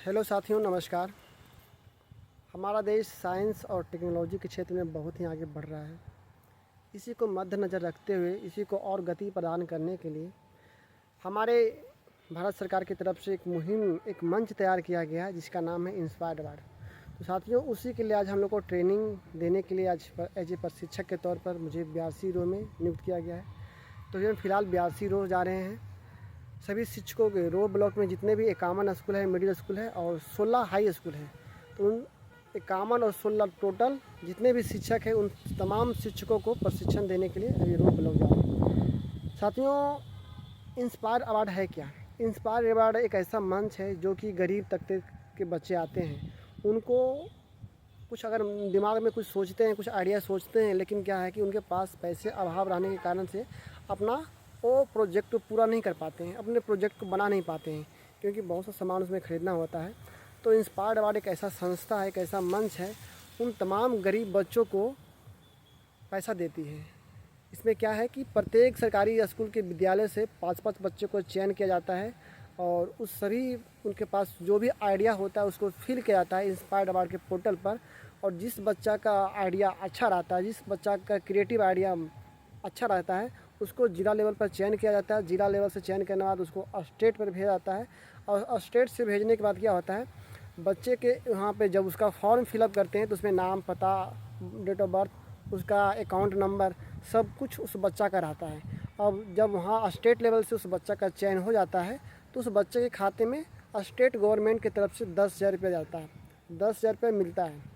Hello साथियों, नमस्कार। हमारा देश साइंस और टेक्नोलॉजी के क्षेत्र में बहुत ही आगे बढ़ रहा है। इसी को मद्देनज़र रखते हुए इसी को और गति प्रदान करने के लिए हमारे भारत सरकार की तरफ से एक मुहिम, एक मंच तैयार किया गया है जिसका नाम है इंस्पायर्ड अवार्ड। तो साथियों, उसी के लिए आज हम लोग को ट्रेनिंग देने के लिए आज एज ए प्रशिक्षक के तौर पर मुझे 82 रो में नियुक्त किया गया है। तो हम फिलहाल 82 रो जा रहे हैं। सभी शिक्षकों के रो ब्लॉक में जितने भी 51 स्कूल है, मिडिल स्कूल है और 16 हाई स्कूल है, तो उन 51 और 16 टोटल जितने भी शिक्षक हैं उन तमाम शिक्षकों को प्रशिक्षण देने के लिए अभी रो ब्लॉक जा रहे हैं। साथियों, इंस्पायर अवार्ड है क्या? इंस्पायर अवार्ड एक ऐसा मंच है जो कि गरीब तबके के बच्चे आते हैं, उनको कुछ अगर दिमाग में कुछ सोचते हैं, कुछ आइडिया सोचते हैं, लेकिन क्या है कि उनके पास पैसे अभाव रहने के कारण से अपना वो प्रोजेक्ट को पूरा नहीं कर पाते हैं, अपने प्रोजेक्ट को बना नहीं पाते हैं, क्योंकि बहुत सा सामान उसमें ख़रीदना होता है। तो इंस्पायर्ड अवार्ड एक ऐसा संस्था है, एक ऐसा मंच है, उन तमाम गरीब बच्चों को पैसा देती है। इसमें क्या है कि प्रत्येक सरकारी स्कूल के विद्यालय से 5-5 बच्चों को चयन किया जाता है और उस सभी उनके पास जो भी आइडिया होता है उसको फिल किया जाता है इंस्पायर्ड अवार्ड के पोर्टल पर। और जिस बच्चा का आइडिया अच्छा रहता है, जिस बच्चा का क्रिएटिव आइडिया अच्छा रहता है, उसको ज़िला लेवल पर चयन किया जाता है। ज़िला लेवल से चयन करने के बाद उसको स्टेट पर भेजा जाता है और स्टेट से भेजने के बाद क्या होता है, बच्चे के वहाँ पे जब उसका फॉर्म फिलअप करते हैं तो उसमें नाम, पता, डेट ऑफ बर्थ, उसका अकाउंट नंबर, सब कुछ उस बच्चा का रहता है। अब जब वहाँ स्टेट लेवल से उस बच्चा का चयन हो जाता है तो उस बच्चे के खाते में स्टेट गवर्नमेंट की तरफ से 10,000 रुपये जाता है। 10,000 रुपये मिलता है।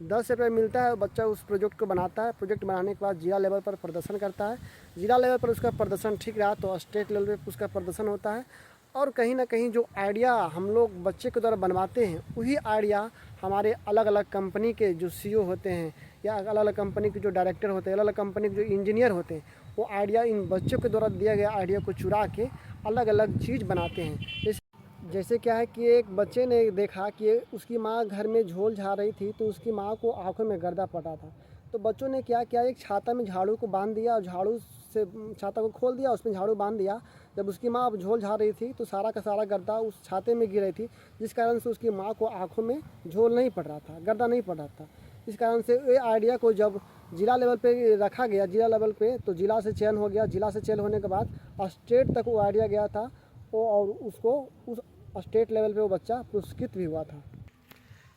10 रुपये मिलता है। बच्चा उस प्रोजेक्ट को बनाता है। प्रोजेक्ट बनाने के बाद जिला लेवल पर प्रदर्शन करता है। जिला लेवल पर उसका प्रदर्शन ठीक रहा तो स्टेट लेवल पर उसका प्रदर्शन होता है। और कहीं ना कहीं जो आइडिया हम लोग बच्चे के द्वारा बनवाते हैं, वही आइडिया हमारे अलग अलग कंपनी के जो सीईओ होते हैं या अलग अलग कंपनी के जो डायरेक्टर होते हैं, अलग अलग कंपनी के जो इंजीनियर होते हैं, वो आइडिया इन बच्चों के द्वारा दिया गया आइडिया को चुरा के अलग अलग चीज़ बनाते हैं। जैसे क्या है कि एक बच्चे ने देखा कि उसकी माँ घर में झोल झाड़ रही थी, तो उसकी माँ को आंखों में गर्दा पड़ा था। तो बच्चों ने क्या किया, एक छाता में झाड़ू को बांध दिया और झाड़ू से छाता को खोल दिया, उसमें झाड़ू बांध दिया। जब उसकी माँ अब झोल झाड़ रही थी तो सारा का सारा गर्दा उस छाते में गिर रही थी, जिस कारण से उसकी माँ को आंखों में झोल नहीं पड़ रहा था, गर्दा नहीं पड़ रहा था। इस कारण से ये आइडिया को जब जिला लेवल पे रखा गया, जिला लेवल पे, तो जिला से चयन हो गया। जिला से चयन होने के बाद स्टेट तक वो आइडिया गया था वो, और उसको उस स्टेट लेवल पे वो बच्चा पुरस्कृत भी हुआ था।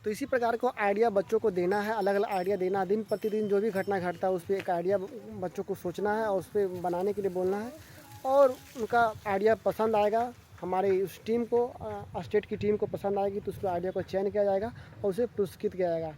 तो इसी प्रकार को आइडिया बच्चों को देना है, अलग अलग आइडिया देना है। दिन प्रतिदिन जो भी घटना घटता है उस पर एक आइडिया बच्चों को सोचना है और उस पर बनाने के लिए बोलना है, और उनका आइडिया पसंद आएगा, हमारी उस टीम को, स्टेट की टीम को पसंद आएगी, तो उसको आइडिया को चयन किया जाएगा और उसे पुरस्कृत किया जाएगा।